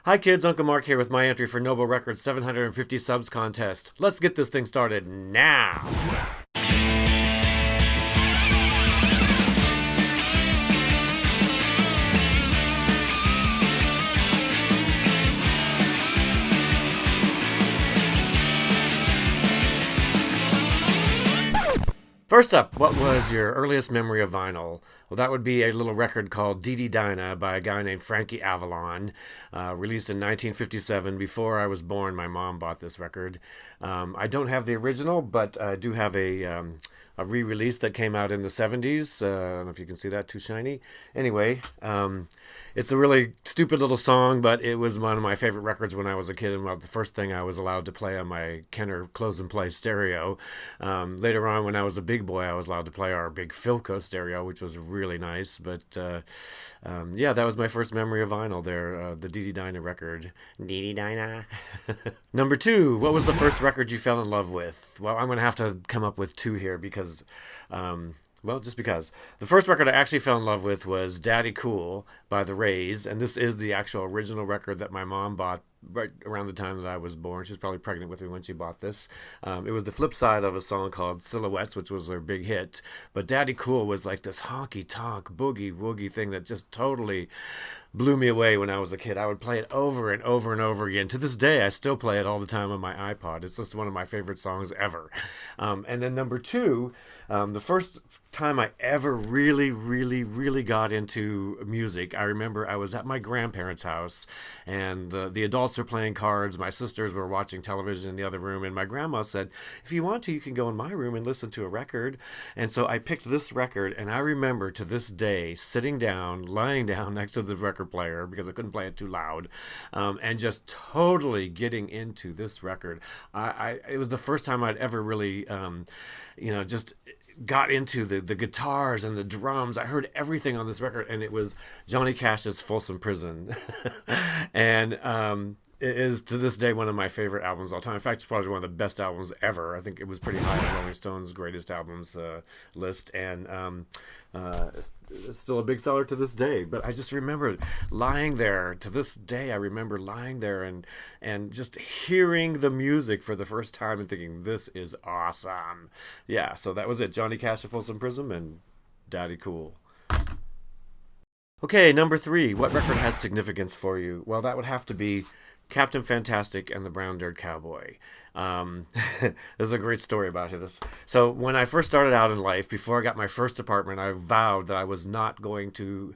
Hi kids, Uncle Mark here with my entry for Nobel Records 750 subs contest. Let's get this thing started now. First up, what was your earliest memory of vinyl? Well, that would be a little record called Dee Dee Dinah by a guy named Frankie Avalon, released in 1957. Before I was born, my mom bought this record. I don't have the original, but I do have a re-release that came out in the 70s. I don't know if you can see that, too shiny. Anyway, it's a really stupid little song, but it was one of my favorite records when I was a kid, and the first thing I was allowed to play on my Kenner Close and Play stereo. Later on, when I was a big boy, I was allowed to play our big Philco stereo, which was really nice. But yeah, that was my first memory of vinyl there, the Dee Dee Dinah record. Dee Dee Dinah. Number two, what was the first record you fell in love with? Well, I'm going to have to come up with two here because well, just because. The first record I actually fell in love with was Daddy Cool by the Rays, and this is the actual original record that my mom bought right around the time that I was born. She was probably pregnant with me when she bought this. It was the flip side of a song called Silhouettes, which was their big hit. But Daddy Cool was like this honky tonk boogie woogie thing that just totally blew me away when I was a kid. I would play it over and over and over again. To this day, I still play it all the time on my iPod. It's just one of my favorite songs ever. And then number two, the first time I ever really got into music, I remember I was at my grandparents' house, and the adults are playing cards. My sisters were watching television in the other room, and my grandma said, if you want to, you can go in my room and listen to a record. And so I picked this record, and I remember to this day sitting down, lying down next to the record player because I couldn't play it too loud, and just totally getting into this record. It was the first time I'd ever really, just got into the guitars and the drums. I heard everything on this record, and it was Johnny Cash's Folsom Prison. And it is to this day one of my favorite albums of all time. In fact, it's probably one of the best albums ever. I think it was pretty high on Rolling Stone's greatest albums list, and it's still a big seller to this day. But I just remember lying there. To this day, I remember lying there and just hearing the music for the first time and thinking, this is awesome. Yeah, so that was it. Johnny Cash at Folsom Prison and Daddy Cool. Okay, number three. What record has significance for you? Well, that would have to be Captain Fantastic and the Brown Dirt Cowboy. There's a great story about this. So when I first started out in life, before I got my first apartment, I vowed that I was not going to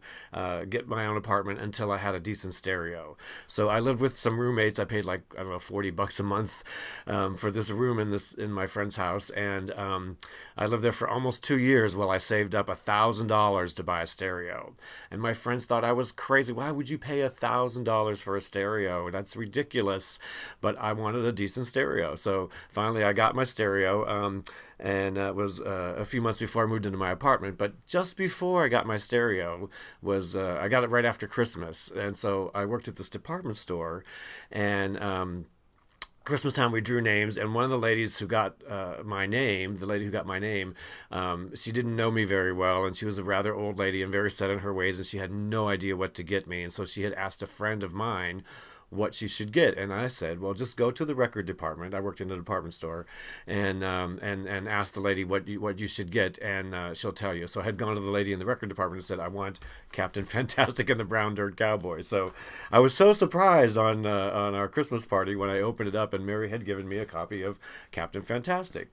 get my own apartment until I had a decent stereo. So I lived with some roommates. I paid like, I don't know, $40 a month for this room in my friend's house, and I lived there for almost 2 years while I saved up $1,000 to buy a stereo. And my friends thought I was crazy. Why would you pay $1,000 for a stereo? That's ridiculous. But I wanted a decent stereo. So finally I got my stereo, and it was a few months before I moved into my apartment. But just before I got my stereo was I got it right after Christmas. And so I worked at this department store, and Christmas time we drew names, and one of the ladies who got my name, the lady who got my name, she didn't know me very well, and she was a rather old lady and very set in her ways, and she had no idea what to get me. And so she had asked a friend of mine what she should get, and I said, well, just go to the record department. I worked in a department store, and ask the lady what you should get, and she'll tell you. So I had gone to the lady in the record department and said, I want Captain Fantastic and the Brown Dirt Cowboy. So I was so surprised on our Christmas party when I opened it up, and Mary had given me a copy of Captain Fantastic.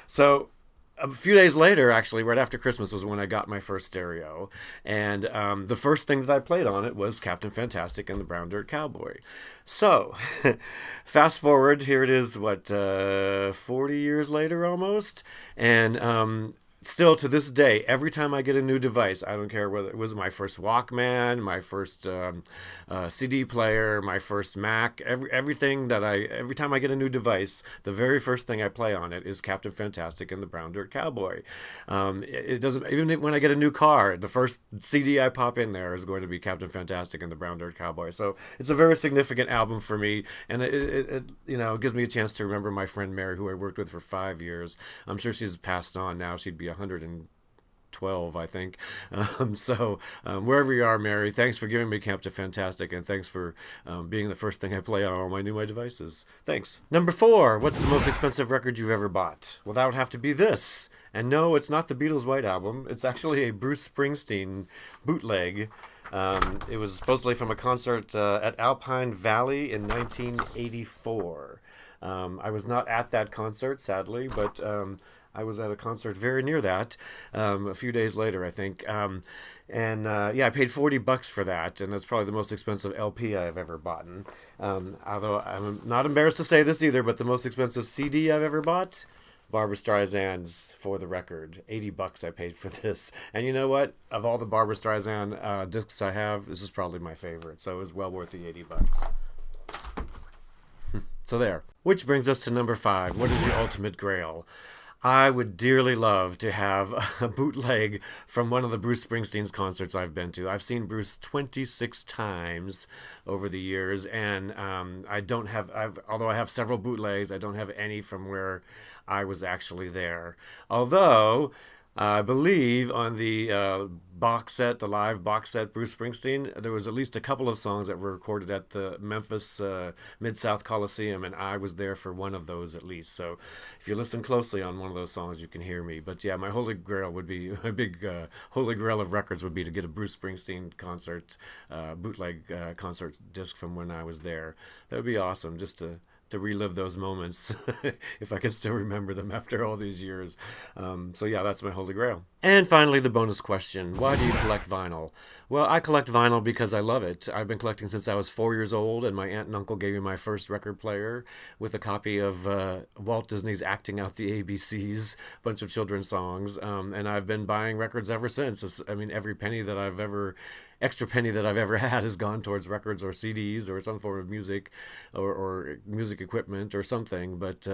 So a few days later, actually, right after Christmas, was when I got my first stereo. And the first thing that I played on it was Captain Fantastic and the Brown Dirt Cowboy. So, fast forward, here it is, 40 years later almost? And still to this day, every time I get a new device, I don't care whether it was my first Walkman, my first CD player, my first Mac, every time I get a new device, the very first thing I play on it is Captain Fantastic and the Brown Dirt Cowboy. It doesn't, even when I get a new car, the first CD I pop in there is going to be Captain Fantastic and the Brown Dirt Cowboy. So it's a very significant album for me, and it gives me a chance to remember my friend Mary, who I worked with for 5 years. I'm sure she's passed on now. She'd be 120 12, I think. Wherever you are, Mary, thanks for giving me Camp to Fantastic, and thanks for being the first thing I play on all my new devices. Thanks. Number 4, what's the most expensive record you've ever bought? Well, that would have to be this. And no, it's not the Beatles' White Album. It's actually a Bruce Springsteen bootleg. It was supposedly from a concert at Alpine Valley in 1984. I was not at that concert, sadly, but I was at a concert very near that a few days later, I think. I paid $40 for that, and that's probably the most expensive LP I've ever bought. Although I'm not embarrassed to say this either, but the most expensive CD I've ever bought, Barbra Streisand's For the Record. $80 I paid for this. And you know what? Of all the Barbra Streisand discs I have, this is probably my favorite. So it was well worth the $80. So there. Which brings us to number 5. What is your ultimate grail? I would dearly love to have a bootleg from one of the Bruce Springsteen's concerts I've been to. I've seen Bruce 26 times over the years, and although I have several bootlegs, I don't have any from where I was actually there. Although I believe on the box set, the live box set, Bruce Springsteen, there was at least a couple of songs that were recorded at the Memphis Mid-South Coliseum, and I was there for one of those at least. So if you listen closely on one of those songs, you can hear me. But yeah, my holy grail would be, my big holy grail of records would be to get a Bruce Springsteen concert, bootleg concert disc from when I was there. That would be awesome, just to relive those moments if I can still remember them after all these years. So yeah, that's my holy grail. And finally, the bonus question. Why do you collect vinyl? Well, I collect vinyl because I love it. I've been collecting since I was 4 years old, and my aunt and uncle gave me my first record player with a copy of Walt Disney's Acting Out the ABCs, bunch of children's songs, and I've been buying records ever since. I mean, every extra penny that I've ever had has gone towards records or CDs or some form of music or music equipment or something. But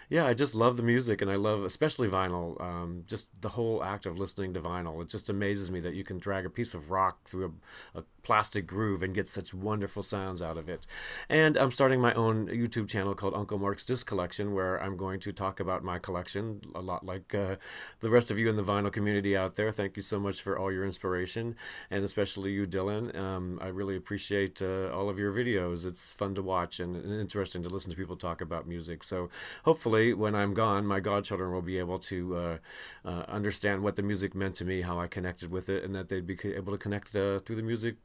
yeah, I just love the music, and I love especially vinyl. Just the whole act of listening to vinyl. It just amazes me that you can drag a piece of rock through a plastic groove and get such wonderful sounds out of it. And I'm starting my own YouTube channel called Uncle Mark's Disc Collection, where I'm going to talk about my collection a lot like the rest of you in the vinyl community out there. Thank you so much for all your inspiration, and especially you, Dylan. I really appreciate all of your videos. It's fun to watch and interesting to listen to people talk about music. So hopefully when I'm gone, my godchildren will be able to understand what the music meant to me, how I connected with it, and that they'd be able to connect through the music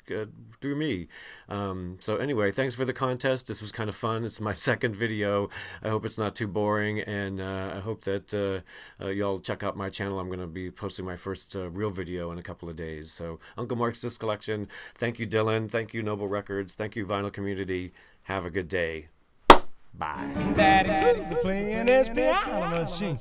through me. So anyway, thanks for the contest. This was kind of fun. It's my second video. I hope it's not too boring, and I hope that y'all check out my channel. I'm going to be posting my first real video in a couple of days. So Uncle Mark's Disc Collection. Thank you, Dylan. Thank you, Nobel Records. Thank you, vinyl community. Have a good day. Bye. Daddy Cool's playing his piano machine.